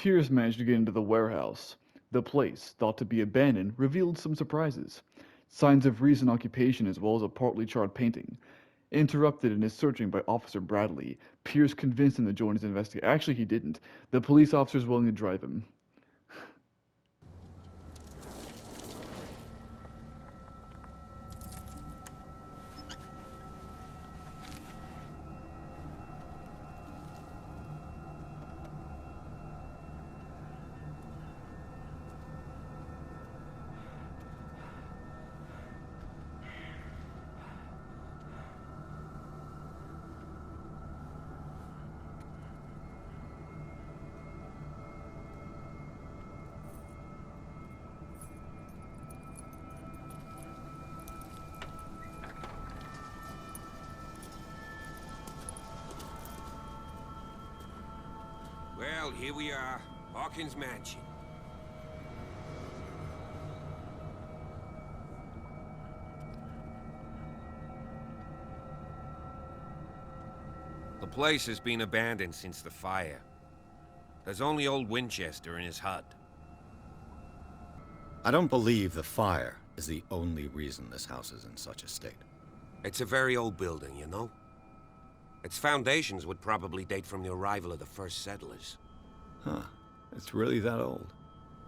Pierce managed to get into the warehouse. The place, thought to be abandoned, revealed some surprises. Signs of recent occupation as well as a partly charred painting. Interrupted in his searching by Officer Bradley, Pierce convinced him to join his investigation. Actually, he didn't. The police officer was willing to drive him. Well, here we are. Hawkins Mansion. The place has been abandoned since the fire. There's only old Winchester in his hut. I don't believe the fire is the only reason this house is in such a state. It's a very old building, you know? Its foundations would probably date from the arrival of the first settlers. Huh. It's really that old.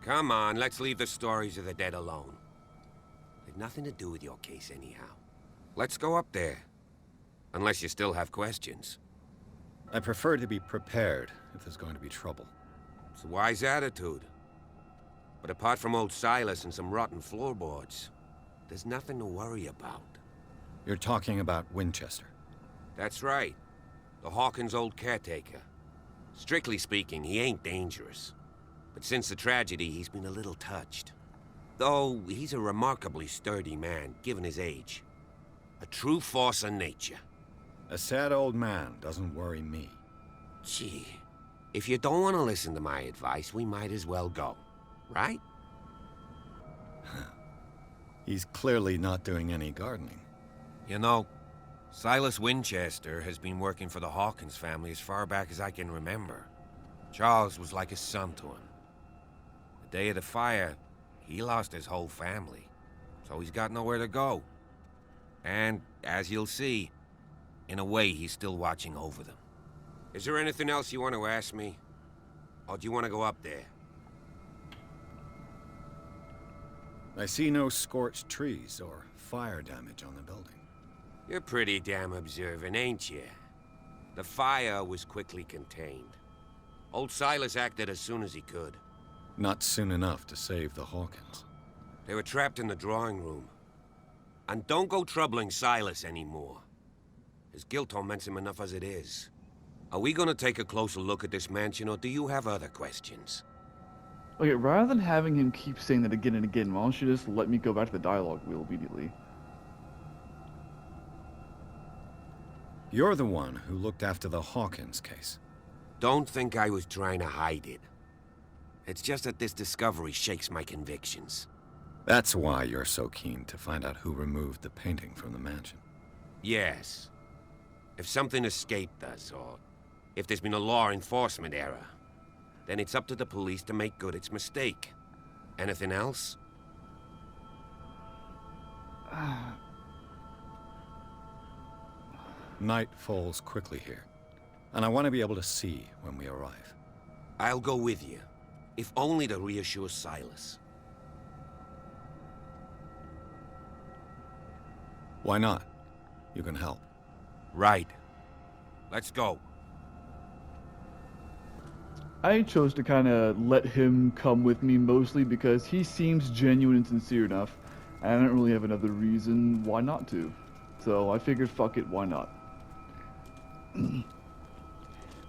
Come on, let's leave the stories of the dead alone. They've nothing to do with your case anyhow. Let's go up there. Unless you still have questions. I prefer to be prepared if there's going to be trouble. It's a wise attitude. But apart from old Silas and some rotten floorboards, there's nothing to worry about. You're talking about Winchester. That's right. The Hawkins' old caretaker. Strictly speaking, he ain't dangerous. But since the tragedy, he's been a little touched. Though, he's a remarkably sturdy man, given his age. A true force of nature. A sad old man doesn't worry me. Gee, if you don't want to listen to my advice, we might as well go. Right? He's clearly not doing any gardening. You know, Silas Winchester has been working for the Hawkins family as far back as I can remember. Charles was like a son to him. The day of the fire, he lost his whole family, so he's got nowhere to go. And, as you'll see, in a way, he's still watching over them. Is there anything else you want to ask me? Or do you want to go up there? I see no scorched trees or fire damage on the building. You're pretty damn observant, ain't you? The fire was quickly contained. Old Silas acted as soon as he could. Not soon enough to save the Hawkins. They were trapped in the drawing room. And don't go troubling Silas anymore. His guilt torments him enough as it is. Are we gonna take a closer look at this mansion, or do you have other questions? Okay, rather than having him keep saying that again and again, why don't you just let me go back to the dialogue wheel immediately? You're the one who looked after the Hawkins case. Don't think I was trying to hide it. It's just that this discovery shakes my convictions. That's why you're so keen to find out who removed the painting from the mansion. Yes. If something escaped us, or if there's been a law enforcement error, then it's up to the police to make good its mistake. Anything else? Night falls quickly here, and I want to be able to see when we arrive. I'll go with you, if only to reassure Silas. Why not? You can help. Right. Let's go. I chose to kind of let him come with me mostly because he seems genuine and sincere enough, and I don't really have another reason why not to. So I figured, fuck it, why not?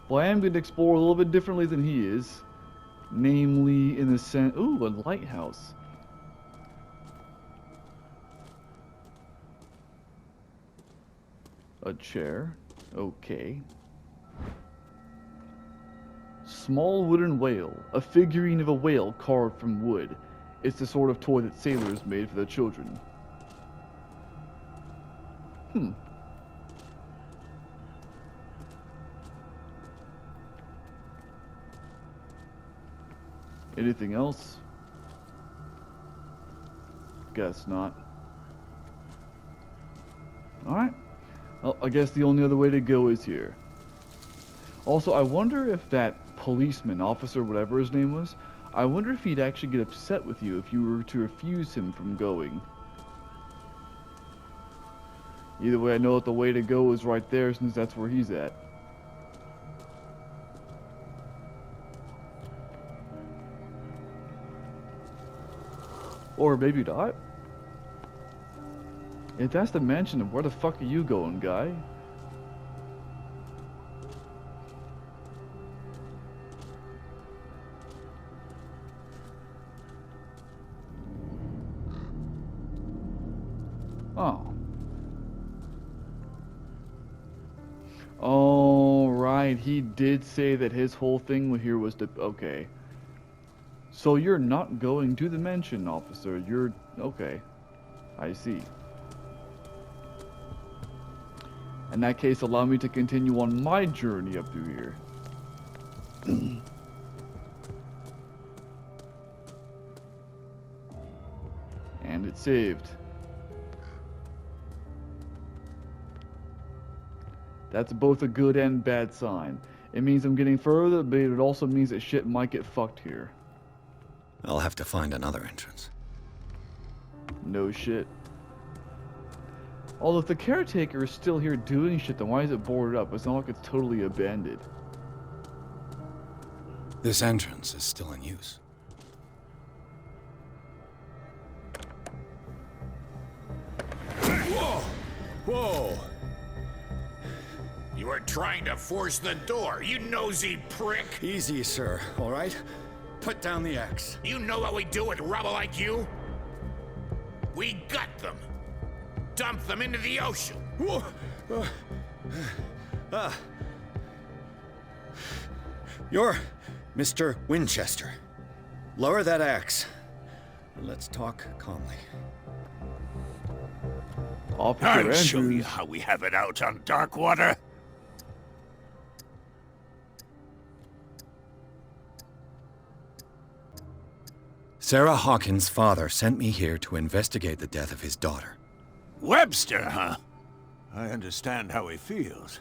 Well, I am going to explore a little bit differently than he is. Namely, in the sense... Ooh, a lighthouse. A chair. Okay. Small wooden whale. A figurine of a whale carved from wood. It's the sort of toy that sailors made for their children. Anything else? Guess not. Alright. Well, I guess the only other way to go is here. Also, I wonder if that policeman, officer, whatever his name was, I wonder if he'd actually get upset with you if you were to refuse him from going. Either way, I know that the way to go is right there since that's where he's at. Or maybe not. If that's the mansion, where the fuck are you going, guy? Oh. Oh, right. He did say that his whole thing here was to... Okay. So you're not going to the mansion, officer. You're... Okay. I see. In that case, allow me to continue on my journey up through here. And it's saved. That's both a good and bad sign. It means I'm getting further, but it also means that shit might get fucked here. I'll have to find another entrance. No shit. Although if the caretaker is still here doing shit, then why is it boarded up? It's not like it's totally abandoned. This entrance is still in use. Whoa! Whoa! You were trying to force the door, you nosy prick! Easy, sir, all right? Put down the axe. You know what we do with rubble like you? We gut them! Dump them into the ocean! Whoa! You're Mr. Winchester. Lower that axe. Let's talk calmly. Officer I'll show you Andrews. how we have it out on Darkwater. Sarah Hawkins' father sent me here to investigate the death of his daughter. Webster, huh? I understand how he feels.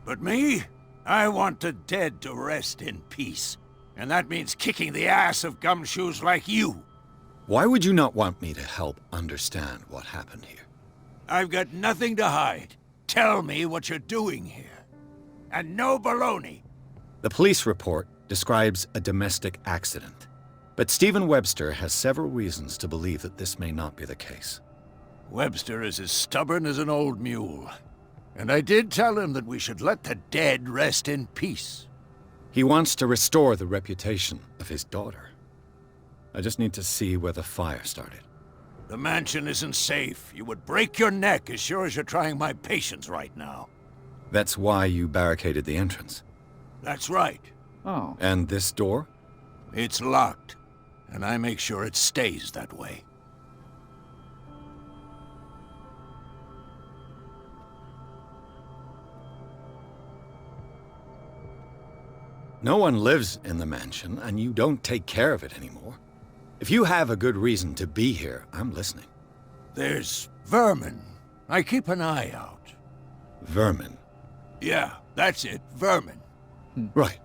But me? I want the dead to rest in peace. And that means kicking the ass of gumshoes like you. Why would you not want me to help understand what happened here? I've got nothing to hide. Tell me what you're doing here. And no baloney. The police report describes a domestic accident. But Stephen Webster has several reasons to believe that this may not be the case. Webster is as stubborn as an old mule. And I did tell him that we should let the dead rest in peace. He wants to restore the reputation of his daughter. I just need to see where the fire started. The mansion isn't safe. You would break your neck as sure as you're trying my patience right now. That's why you barricaded the entrance. That's right. Oh. And this door? It's locked. And I make sure it stays that way. No one lives in the mansion, and you don't take care of it anymore. If you have a good reason to be here, I'm listening. There's vermin. I keep an eye out. Vermin. Yeah, that's it. Vermin. Right.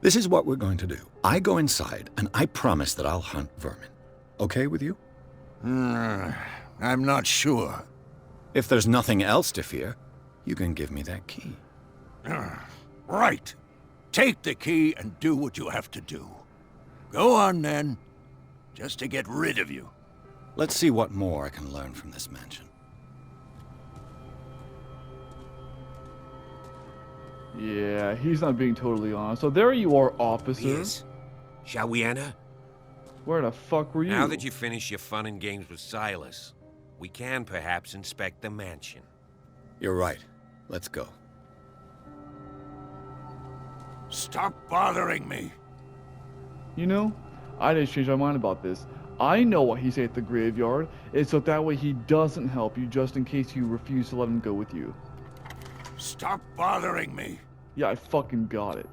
This is what we're going to do. I go inside, and I promise that I'll hunt vermin. Okay with you? I'm not sure. If there's nothing else to fear, you can give me that key. Right. Take the key and do what you have to do. Go on, then. Just to get rid of you. Let's see what more I can learn from this mansion. Yeah, he's not being totally honest. So there you are, officer. Yes. Shall we enter? Where the fuck were you? Now that you finish your fun and games with Silas, we can perhaps inspect the mansion. You're right. Let's go. Stop bothering me. You know, I just changed my mind about this. I know what he said at the graveyard. It's so that way he doesn't help you just in case you refuse to let him go with you. Stop bothering me. Yeah, I fucking got it.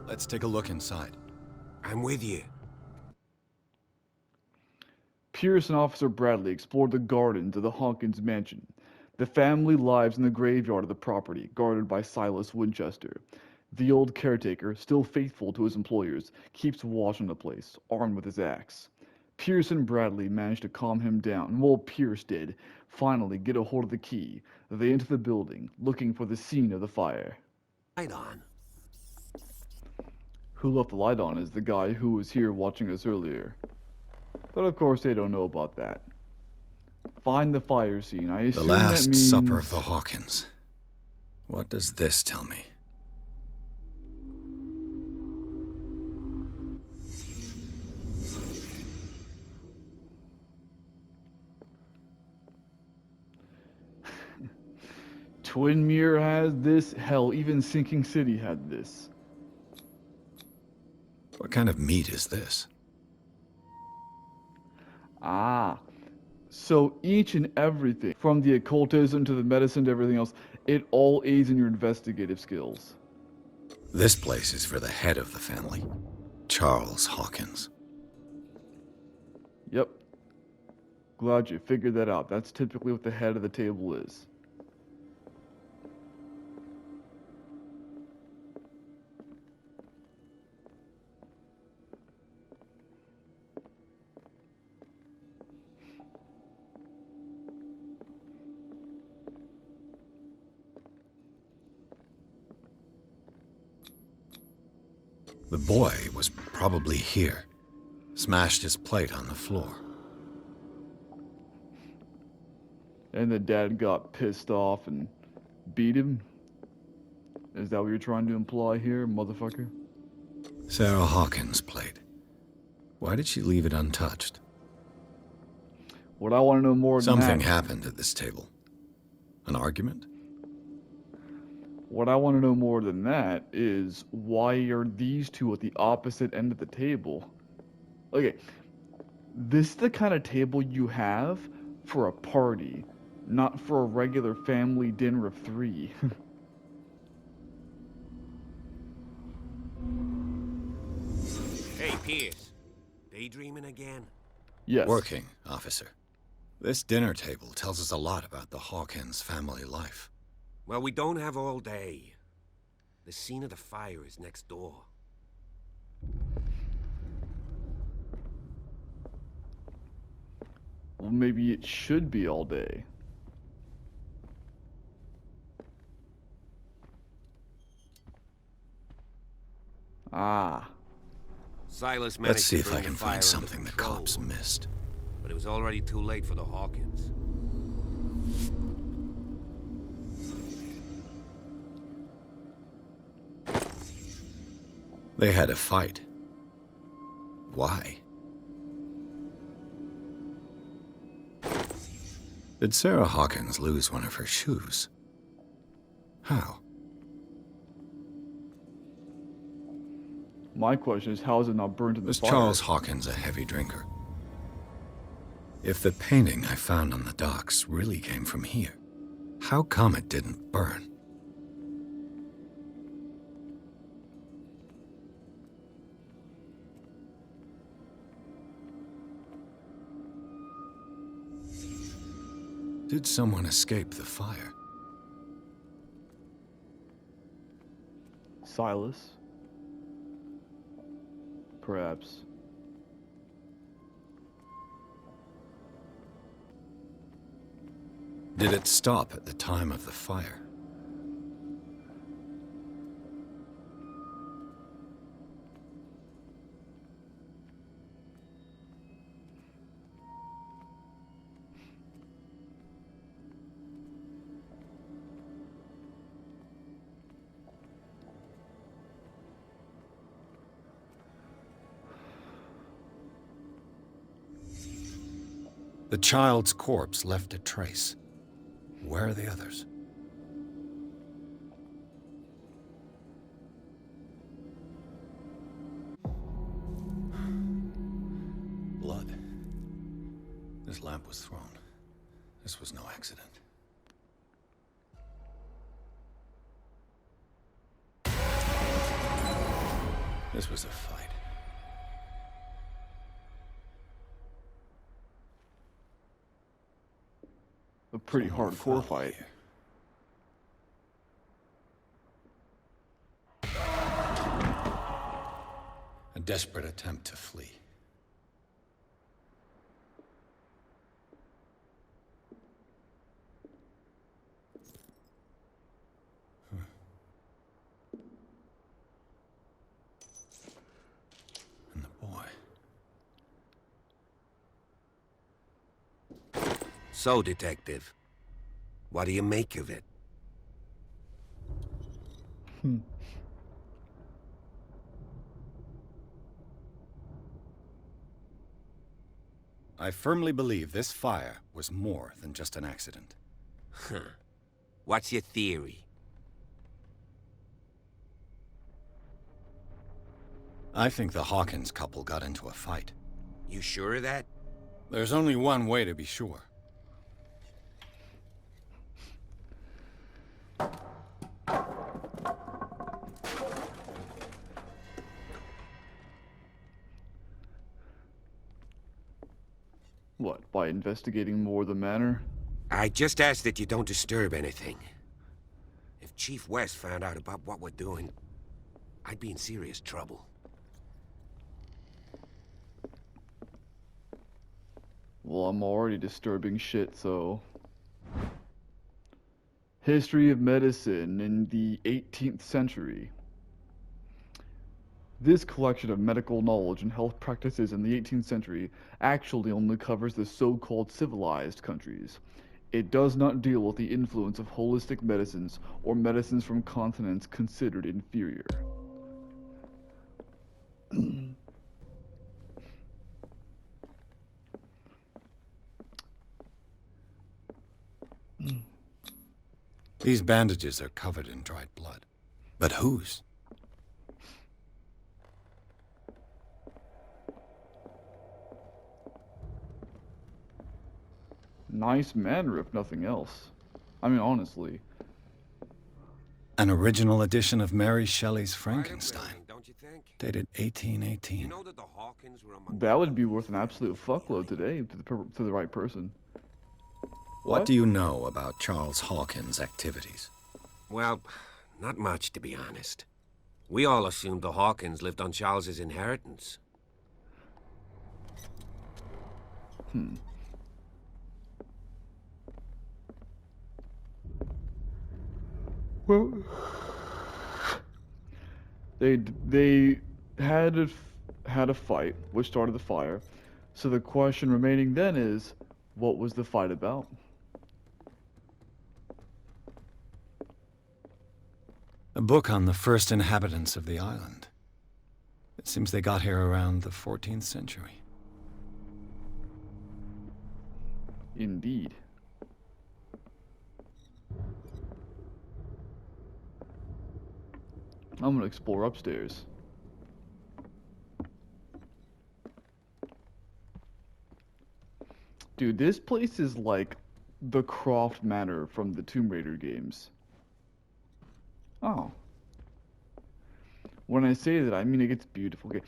Let's take a look inside. I'm with you. Pierce and Officer Bradley explored the gardens of the Hawkins mansion. The family lives in the graveyard of the property, guarded by Silas Winchester. The old caretaker, still faithful to his employers, keeps watch on the place, armed with his axe. Pierce and Bradley managed to calm him down. Well, Pierce did. Finally get a hold of the key. They enter the building, looking for the scene of the fire. Light on. Who left the light on is the guy who was here watching us earlier. But of course they don't know about that. Find the fire scene. I The assume Last that means... Supper of the Hawkins. What does this tell me? Twin Mirror has this. Hell, even Sinking City had this. What kind of meat is this? Ah. So each and everything, from the occultism to the medicine to everything else, it all aids in your investigative skills. This place is for the head of the family, Charles Hawkins. Yep. Glad you figured that out. That's typically what the head of the table is. The boy was probably here. Smashed his plate on the floor. And the dad got pissed off and beat him? Is that what you're trying to imply here, motherfucker? Sarah Hawkins' plate. Why did she leave it untouched? What I want to know more than Something that... happened at this table. An argument? What I want to know more than that is why are these two at the opposite end of the table? Okay, this is the kind of table you have for a party, not for a regular family dinner of 3. Hey, Pierce. Daydreaming again? Yes. Working, officer. This dinner table tells us a lot about the Hawkins family life. Well, we don't have all day. The scene of the fire is next door. Well, maybe it should be all day. Ah. Silas managed Let's see to if bring I the can fire find under something the control, cops missed. but it was already too late for the Hawkins. They had a fight. Why? Did Sarah Hawkins lose one of her shoes? How? My question is, how is it not burned in the Was fire? Charles Hawkins a heavy drinker? If the painting I found on the docks really came from here, how come it didn't burn? Did someone escape the fire? Silas? Perhaps. Did it stop at the time of the fire? The child's corpse left a trace. Where are the others? Blood. This lamp was thrown. This was no accident. This was a fight. a pretty Someone hardcore fell fight. here. A desperate attempt to flee. And the boy. So, Detective, what do you make of it? I firmly believe this fire was more than just an accident. Huh. What's your theory? I think the Hawkins couple got into a fight. You sure of that? There's only one way to be sure. What, by investigating more of the manor? I just ask that you don't disturb anything. If Chief West found out about what we're doing, I'd be in serious trouble. Well, I'm already disturbing shit, so... History of medicine in the 18th century. This collection of medical knowledge and health practices in the 18th century actually only covers the so-called civilized countries. It does not deal with the influence of holistic medicines or medicines from continents considered inferior. These bandages are covered in dried blood. But whose? Nice manner, if nothing else. I mean, honestly. An original edition of Mary Shelley's Quite a Frankenstein, building, don't you think? dated 1818. You know that the Hawkins were among That would be worth an absolute fuckload today to the right person. What do you know about Charles Hawkins' activities? Well, not much, to be honest. We all assumed the Hawkins lived on Charles's inheritance. Well, they had a fight, which started the fire. So the question remaining then is, what was the fight about? A book on the first inhabitants of the island. It seems they got here around the 14th century. Indeed. I'm gonna explore upstairs. Dude, this place is like the Croft Manor from the Tomb Raider games. Oh. When I say that, I mean it gets beautiful. Okay.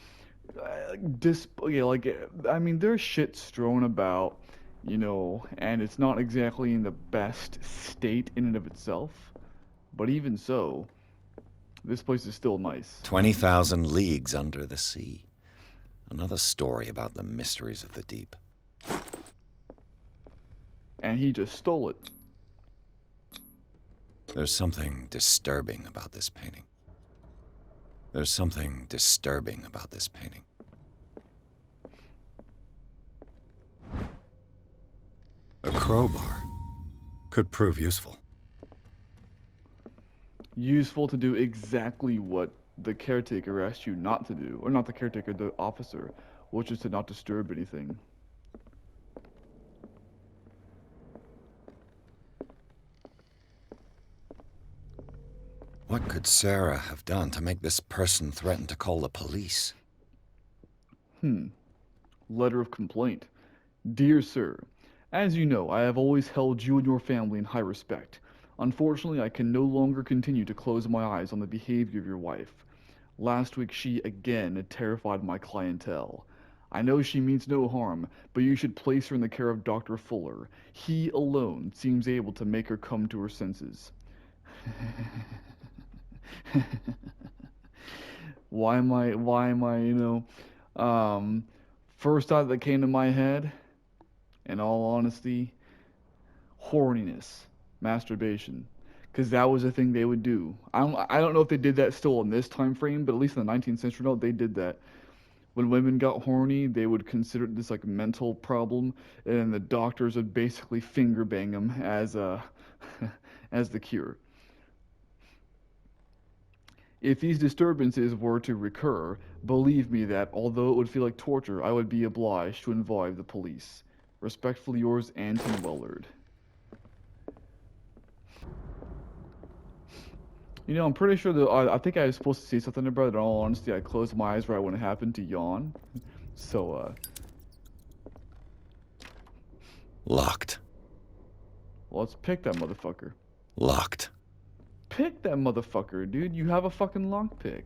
I mean, there's shit strewn about, you know, and it's not exactly in the best state in and of itself. But even so, this place is still nice. 20,000 leagues under the sea. Another story about the mysteries of the deep. And he just stole it. There's something disturbing about this painting. There's something disturbing about this painting. A crowbar could prove useful. Useful to do exactly what the caretaker asked you not to do. Or not the caretaker, the officer, which is to not disturb anything. What could Sarah have done to make this person threaten to call the police? Letter of complaint. Dear Sir, as you know, I have always held you and your family in high respect. Unfortunately, I can no longer continue to close my eyes on the behavior of your wife. Last week, she again terrified my clientele. I know she means no harm, but you should place her in the care of Dr. Fuller. He alone seems able to make her come to her senses. Um, first thought that came to my head, in all honesty, horniness, masturbation. Because that was a thing they would do. I don't know if they did that still in this time frame, but at least in the 19th century, no, they did that. When women got horny, they would consider this like mental problem, and the doctors would basically finger bang them as as the cure. If these disturbances were to recur, believe me that, although it would feel like torture, I would be obliged to involve the police. Respectfully yours, Anton Wellard. You know, I'm pretty sure that I think I was supposed to say something about it. In all honesty, I closed my eyes right when it happened to yawn. So, Locked. let's pick that motherfucker. Locked. Pick that motherfucker, dude. You have a fucking lockpick.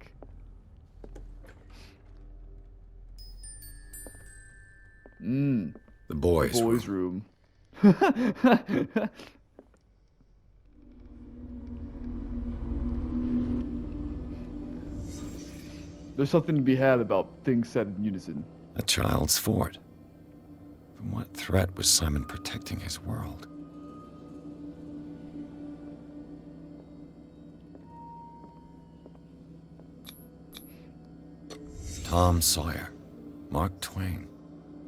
The boys' Boys' room. room. There's something to be had about things said in unison. A child's fort. From what threat was Simon protecting his world? Tom Sawyer. Mark Twain.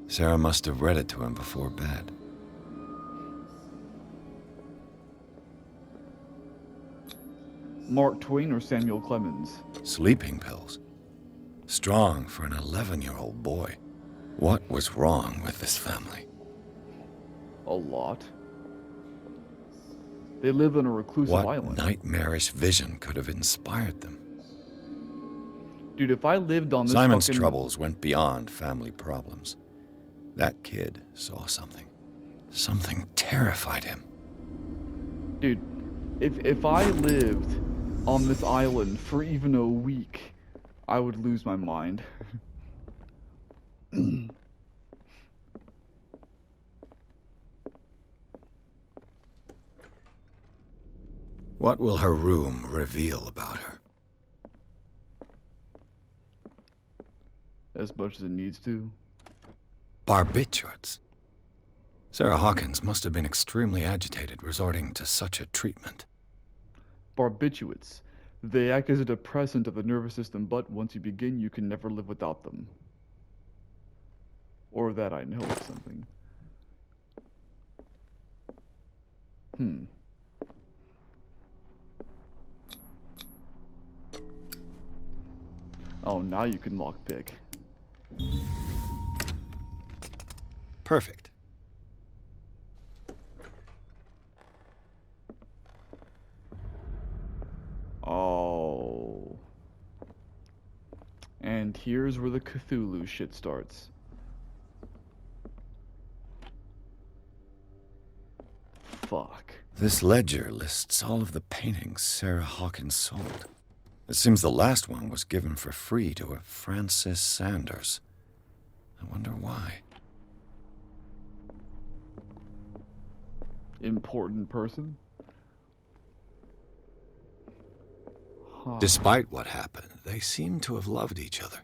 Sarah must have read it to him before bed. Mark Twain or Samuel Clemens? Sleeping pills. Strong for an 11-year-old boy. What was wrong with this family? A lot. They live on a reclusive What island. nightmarish vision could have inspired them? Dude, if I lived on this Simon's fucking... troubles went beyond family problems. That kid saw something. Something terrified him. Dude, if I lived on this island for even a week, I would lose my mind. What will her room reveal about her? As much as it needs to. Barbiturates. Sarah Hawkins must have been extremely agitated resorting to such a treatment. Barbiturates. They act as a depressant of the nervous system, but once you begin, you can never live without them. Or that I know of something. Oh, now you can lockpick. Perfect. Oh. And here's where the Cthulhu shit starts. Fuck. This ledger lists all of the paintings Sarah Hawkins sold. It seems the last one was given for free to a Francis Sanders. I wonder why. Important person? Huh. Despite what happened, they seem to have loved each other.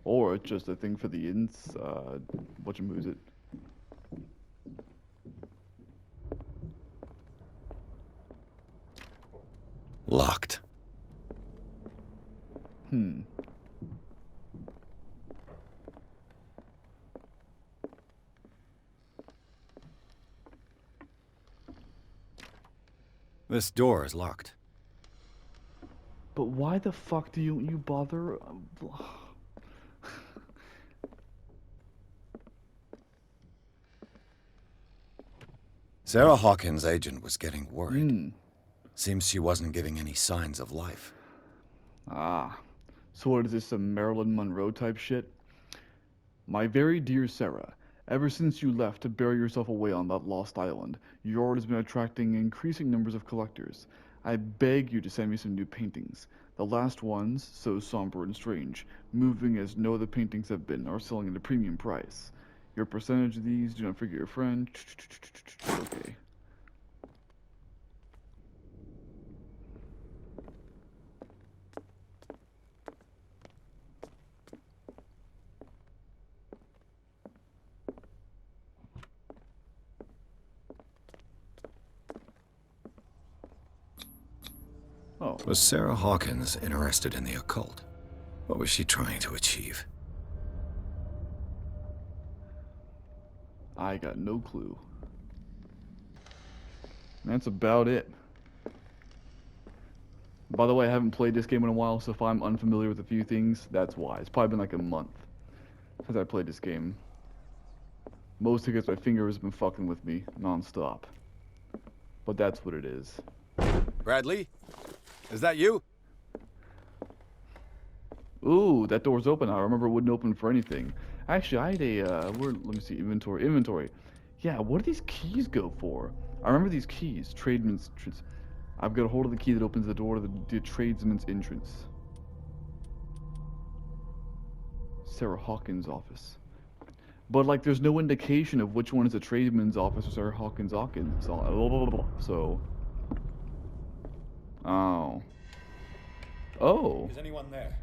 Or it's just a thing for the whatchamoosit. Locked. This door is locked. But why the fuck do you bother? Sarah Hawkins' agent was getting worried. Seems she wasn't giving any signs of life. Ah, so what is this, some Marilyn Monroe type shit? My very dear Sarah, ever since you left to bury yourself away on that lost island, your art has been attracting increasing numbers of collectors. I beg you to send me some new paintings. The last ones, so somber and strange, moving as no other paintings have been, are selling at a premium price. Your percentage of these, do not forget your friend. Okay. Oh. Was Sarah Hawkins interested in the occult? What was she trying to achieve? I got no clue. That's about it. By the way, I haven't played this game in a while, so if I'm unfamiliar with a few things, that's why. It's probably been like a month since I played this game. Mostly because my finger has been fucking with me non-stop. But that's what it is. Bradley? Is that you? Ooh, that door's open now. I remember it wouldn't open for anything. Actually, I had a, let me see, inventory. Yeah, what do these keys go for? I remember these keys, tradesman's entrance. I've got a hold of the key that opens the door to the tradesman's entrance. Sarah Hawkins' office. But, like, there's no indication of which one is a tradesman's office or Sarah Hawkins' so... Oh. Oh. Is anyone there?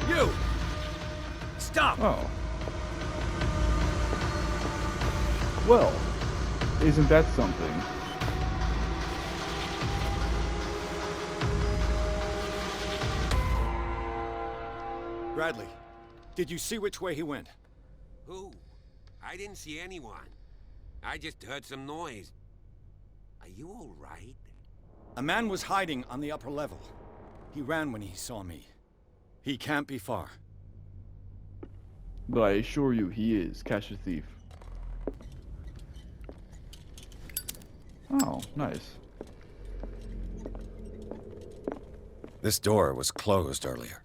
You! Stop! Oh. Well, isn't that something? Bradley, did you see which way he went? Who? I didn't see anyone. I just heard some noise. Are you all right? A man was hiding on the upper level. He ran when he saw me. He can't be far. But I assure you, he is. Catch the thief. Oh, nice. This door was closed earlier.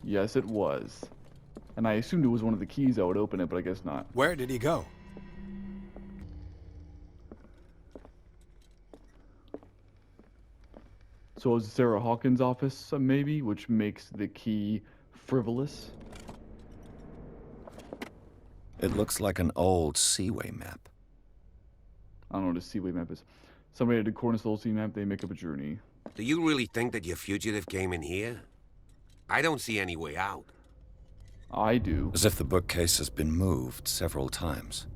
Yes, it was. And I assumed it was one of the keys that would open it, but I guess not. Where did he go? So it was Sarah Hawkins' office, maybe, which makes the key frivolous. It looks like an old Seaway map. I don't know what a Seaway map is. Somebody had a Cornice old sea map, they make up a journey. Do you really think that your fugitive came in here? I don't see any way out. I do, As if the bookcase has been moved several times.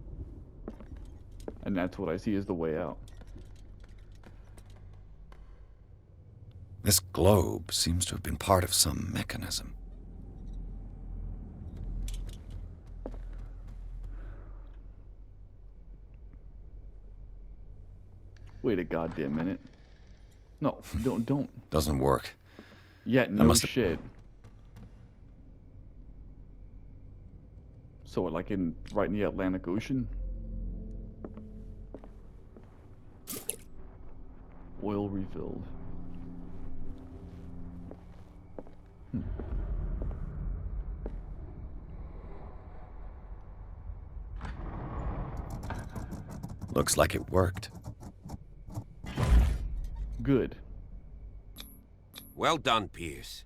and that's what I see as the way out. This globe seems to have been part of some mechanism. Wait a goddamn minute. No, don't. Doesn't work. Yeah, no must have- shit. So, like right in the Atlantic Ocean? Oil refilled. Looks like it worked. Good. Well done, Pierce.